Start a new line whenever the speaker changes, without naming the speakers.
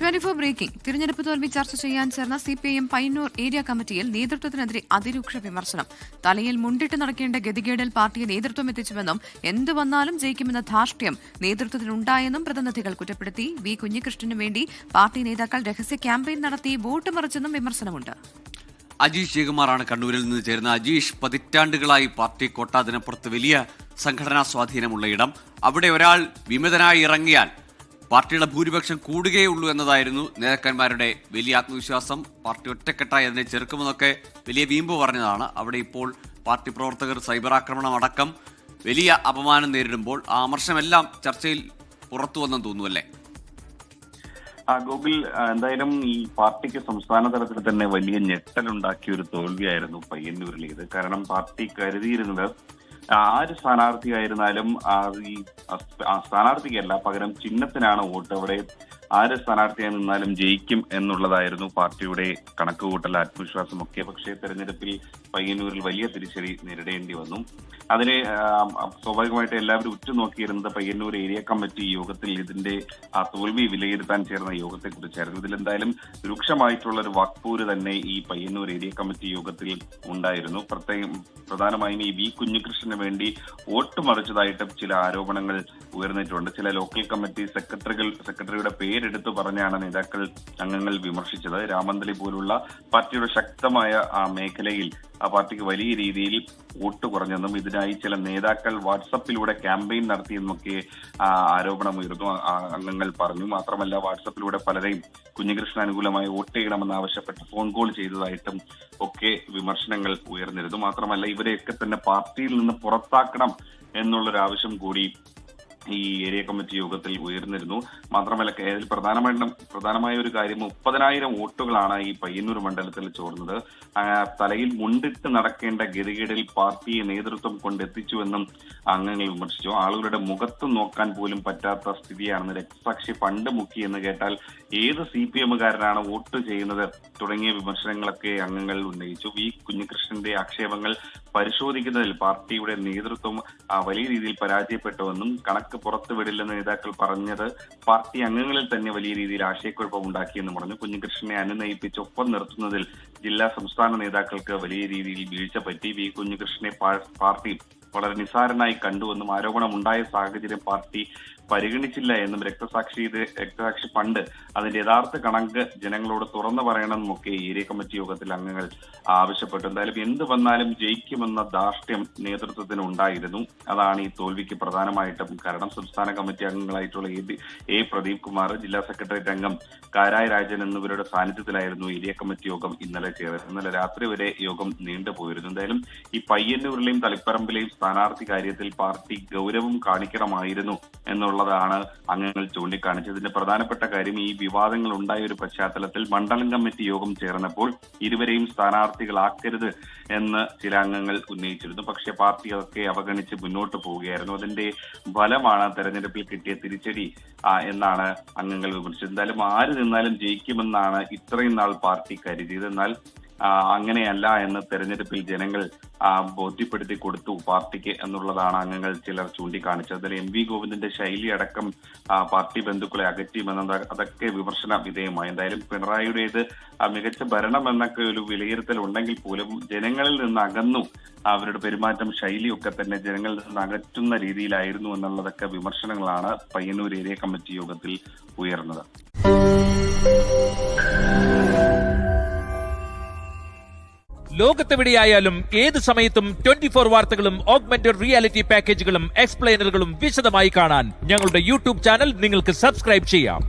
24 breaking. തിരഞ്ഞെടുപ്പ് തോൽവി ചർച്ച ചെയ്യാൻ ചേർന്ന CPIM പയ്യന്നൂർ ഏരിയ കമ്മിറ്റിയിൽ നേതൃത്വത്തിനെതിരെ അതിരൂക്ഷ വിമർശനം. തലയിൽ മുണ്ടിട്ട് നടക്കേണ്ട ഗതികേടിൽ പാർട്ടിയെ നേതൃത്വം എത്തിച്ചുവെന്നും എന്തു വന്നാലും ജയിക്കുമെന്ന ധാർഷ്ട്യം നേതൃത്വത്തിനുണ്ടായെന്നും പ്രതിനിധികൾ കുറ്റപ്പെടുത്തി. വി കുഞ്ഞികൃഷ്ണനു വേണ്ടി പാർട്ടി നേതാക്കൾ രഹസ്യ ക്യാമ്പയിൻ നടത്തി വോട്ട് മറിച്ചെന്നും വിമർശനമുണ്ട്.
അജീഷ് ജയകുമാറാണ് കണ്ണൂരിൽ നിന്ന് ചേരുന്ന. അജീഷ്, പതിറ്റാണ്ടുകളായി പാർട്ടി കോട്ടാതിനപ്പുറത്ത് വലിയ സംഘടനാ സ്വാധീനമുള്ള ഇടം. അവിടെ ഒരാൾ വിമതനായി ഇറങ്ങിയാൽ പാർട്ടിയുടെ ഭൂരിപക്ഷം കൂടുകയുള്ളൂ എന്നതായിരുന്നു നേതാക്കന്മാരുടെ വലിയ ആത്മവിശ്വാസം. പാർട്ടി ഒറ്റക്കെട്ടായി അതിനെ ചെറുക്കുമെന്നൊക്കെ വലിയ വീമ്പ് പറഞ്ഞതാണ്. അവിടെ ഇപ്പോൾ പാർട്ടി പ്രവർത്തകർ സൈബർ ആക്രമണം അടക്കം വലിയ അപമാനം നേരിടുമ്പോൾ ആ അമർഷമെല്ലാം ചർച്ചയിൽ പുറത്തു വന്നെന്ന് തോന്നുന്നു.
ഗോകുൽ, എന്തായാലും ഈ പാർട്ടിക്ക് സംസ്ഥാന തലത്തിൽ തന്നെ വലിയ ഞെട്ടലുണ്ടാക്കിയ ഒരു തോൽവിയായിരുന്നു പയ്യന്നൂരിലേത്. കാരണം പാർട്ടി കരുതിയിരുന്നത് ആര് സ്ഥാനാർത്ഥിയായിരുന്നാലും ഈ സ്ഥാനാർത്ഥിക്കല്ല, പകരം ചിഹ്നത്തിനാണ് വോട്ട്. അവിടെ ആര് സ്ഥാനാർത്ഥിയായി നിന്നാലും ജയിക്കും എന്നുള്ളതായിരുന്നു പാർട്ടിയുടെ കണക്കുകൂട്ടൽ, ആത്മവിശ്വാസമൊക്കെ. പക്ഷേ തെരഞ്ഞെടുപ്പിൽ പയ്യന്നൂരിൽ വലിയ തിരിച്ചടി നേരിടേണ്ടി വന്നു. അതിന് സ്വാഭാവികമായിട്ട് എല്ലാവരും ഉറ്റുനോക്കിയിരുന്നത് പയ്യന്നൂർ ഏരിയ കമ്മിറ്റി യോഗത്തിൽ ഇതിന്റെ തോൽവി വിലയിരുത്താൻ ചേർന്ന യോഗത്തെക്കുറിച്ചായിരുന്നു. ഇതിലെന്തായാലും രൂക്ഷമായിട്ടുള്ള ഒരു വാക്പോര് തന്നെ ഈ പയ്യന്നൂർ ഏരിയ കമ്മിറ്റി യോഗത്തിൽ ഉണ്ടായിരുന്നു. പ്രധാനമായും ഈ വി കുഞ്ഞികൃഷ്ണന് വേണ്ടി വോട്ട് മറിച്ചതായിട്ട് ചില ആരോപണങ്ങൾ ഉയർന്നിട്ടുണ്ട്. ചില ലോക്കൽ കമ്മിറ്റി സെക്രട്ടറിയുടെ പേരെടുത്തു പറഞ്ഞാണ് അംഗങ്ങൾ വിമർശിച്ചത്. രാമന്തലി പോലുള്ള പാർട്ടിയുടെ ശക്തമായ മേഖലയിൽ ആ പാർട്ടിക്ക് വലിയ രീതിയിൽ വോട്ട് കുറഞ്ഞെന്നും ഇതിനായി ചില നേതാക്കൾ വാട്സപ്പിലൂടെ ക്യാമ്പയിൻ നടത്തിയെന്നൊക്കെ ആരോപണമുയർന്നു അംഗങ്ങൾ പറഞ്ഞു. മാത്രമല്ല, വാട്സപ്പിലൂടെ പലരെയും കുഞ്ഞികൃഷ്ണ അനുകൂലമായി വോട്ട് ചെയ്യണമെന്ന് ആവശ്യപ്പെട്ട് ഫോൺ കോൾ ചെയ്തതായിട്ടും ഒക്കെ വിമർശനങ്ങൾ ഉയർന്നിരുന്നു. മാത്രമല്ല, ഇവരെയൊക്കെ തന്നെ പാർട്ടിയിൽ നിന്ന് പുറത്താക്കണം എന്നുള്ളൊരു ആവശ്യം കൂടി ഈ ഏരിയ കമ്മിറ്റി യോഗത്തിൽ ഉയർന്നിരുന്നു. മാത്രമല്ല, ഇതിൽ പ്രധാനമായ ഒരു കാര്യം 30,000 വോട്ടുകളാണ് ഈ പയ്യന്നൂർ മണ്ഡലത്തിൽ ചോർന്നത്. തലയിൽ മുണ്ടിട്ട് നടക്കേണ്ട ഗതികേടിൽ പാർട്ടിയെ നേതൃത്വം കൊണ്ടെത്തിച്ചുവെന്നും അംഗങ്ങൾ വിമർശിച്ചു. ആളുകളുടെ മുഖത്ത് നോക്കാൻ പോലും പറ്റാത്ത സ്ഥിതിയാണെന്ന്, രക്തസാക്ഷി ഫണ്ട് മുക്കി എന്ന് കേട്ടാൽ ഏത് CPM-കാരനാണ് വോട്ട് ചെയ്യുന്നത് തുടങ്ങിയ വിമർശനങ്ങളൊക്കെ അംഗങ്ങൾ ഉന്നയിച്ചു. വി കുഞ്ഞികൃഷ്ണന്റെ ആക്ഷേപങ്ങൾ പരിശോധിക്കുന്നതിൽ പാർട്ടിയുടെ നേതൃത്വം വലിയ രീതിയിൽ പരാജയപ്പെട്ടുവെന്നും കണക്ക് പുറത്തുവിടില്ലെന്ന് നേതാക്കൾ പറഞ്ഞത് പാർട്ടി അംഗങ്ങളിൽ തന്നെ വലിയ രീതിയിൽ ആശയക്കുഴപ്പം ഉണ്ടാക്കിയെന്ന് പറഞ്ഞു. കുഞ്ഞികൃഷ്ണനെ അനുനയിപ്പിച്ച് ഒപ്പം നിർത്തുന്നതിൽ ജില്ലാ സംസ്ഥാന നേതാക്കൾക്ക് വലിയ രീതിയിൽ വീഴ്ച പറ്റി. വി കുഞ്ഞികൃഷ്ണനെ പാർട്ടി വളരെ നിസ്സാരനായി കണ്ടുവെന്നും ആരോപണമുണ്ടായ സാഹചര്യം പാർട്ടി പരിഗണിച്ചില്ല എന്നും രക്തസാക്ഷി ഫണ്ട് അതിന്റെ യഥാർത്ഥ കണക്ക് ജനങ്ങളോട് തുറന്നു പറയണമെന്നൊക്കെ ഏരിയ കമ്മിറ്റി യോഗത്തിൽ അംഗങ്ങൾ ആവശ്യപ്പെട്ടു. എന്തായാലും എന്ത് വന്നാലും ജയിക്കുമെന്ന ധാർഷ്ട്യം നേതൃത്വത്തിന് ഉണ്ടായിരുന്നു. അതാണ് ഈ തോൽവിക്ക് പ്രധാനമായിട്ടും കാരണം. സംസ്ഥാന കമ്മിറ്റി അംഗങ്ങളായിട്ടുള്ള എ പ്രദീപ് കുമാർ, ജില്ലാ സെക്രട്ടേറിയറ്റ് അംഗം കാരായ രാജൻ എന്നിവരുടെ സാന്നിധ്യത്തിലായിരുന്നു ഏരിയ കമ്മിറ്റി യോഗം ഇന്നലെ ചേർന്നത്. ഇന്നലെ രാത്രി വരെ യോഗം നീണ്ടുപോയിരുന്നു. എന്തായാലും ഈ പയ്യന്നൂരിലെയും തളിപ്പറമ്പിലെയും സ്ഥാനാർത്ഥി കാര്യത്തിൽ പാർട്ടി ഗൗരവം കാണിക്കണമായിരുന്നു എന്നുള്ളതാണ് അംഗങ്ങൾ ചൂണ്ടിക്കാണിച്ചത്. ഇതിന്റെ പ്രധാനപ്പെട്ട കാര്യം, ഈ വിവാദങ്ങൾ ഉണ്ടായ ഒരു പശ്ചാത്തലത്തിൽ മണ്ഡലം കമ്മിറ്റി യോഗം ചേർന്നപ്പോൾ ഇരുവരെയും സ്ഥാനാർത്ഥികളാക്കരുത് എന്ന് ചില അംഗങ്ങൾ ഉന്നയിച്ചിരുന്നു. പക്ഷേ പാർട്ടി അതൊക്കെ അവഗണിച്ച് മുന്നോട്ട് പോവുകയായിരുന്നു. അതിന്റെ ഫലമാണ് തെരഞ്ഞെടുപ്പിൽ കിട്ടിയ തിരിച്ചടി എന്നാണ് അംഗങ്ങൾ വിമർശിച്ചത്. എന്തായാലും ആര് നിന്നാലും ജയിക്കുമെന്നാണ് ഇത്രയും നാൾ പാർട്ടി കരുതിയത്. എന്നാൽ അങ്ങനെയല്ല എന്ന് തെരഞ്ഞെടുപ്പിൽ ജനങ്ങൾ ബോധ്യപ്പെടുത്തി കൊടുത്തു പാർട്ടിക്ക് എന്നുള്ളതാണ് അംഗങ്ങൾ ചിലർ ചൂണ്ടിക്കാണിച്ചത്. അതിൽ MV ഗോവിന്ദന്റെ ശൈലി അടക്കം പാർട്ടി ബന്ധുക്കളെ അകറ്റിയുമെന്നത് അതൊക്കെ വിമർശന വിധേയമായി. എന്തായാലും പിണറായിയുടേത് മികച്ച ഭരണം എന്നൊക്കെ ഒരു വിലയിരുത്തൽ ഉണ്ടെങ്കിൽ പോലും ജനങ്ങളിൽ നിന്ന് അകന്നു, അവരുടെ പെരുമാറ്റം ശൈലിയൊക്കെ തന്നെ ജനങ്ങളിൽ നിന്ന് അകറ്റുന്ന രീതിയിലായിരുന്നു എന്നുള്ളതൊക്കെ വിമർശനങ്ങളാണ് പയ്യന്നൂർ ഏരിയ കമ്മിറ്റി യോഗത്തിൽ ഉയർന്നത്.
ലോകത്തെവിടെയായാലും ഏത് സമയത്തും 24 വാർത്തകളും ഓഗ്മെന്റഡ് റിയാലിറ്റി പാക്കേജുകളും എക്സ്പ്ലെയിനറുകളും വിശദമായി കാണാൻ ഞങ്ങളുടെ YouTube ചാനൽ നിങ്ങൾക്ക് സബ്സ്ക്രൈബ് ചെയ്യാം.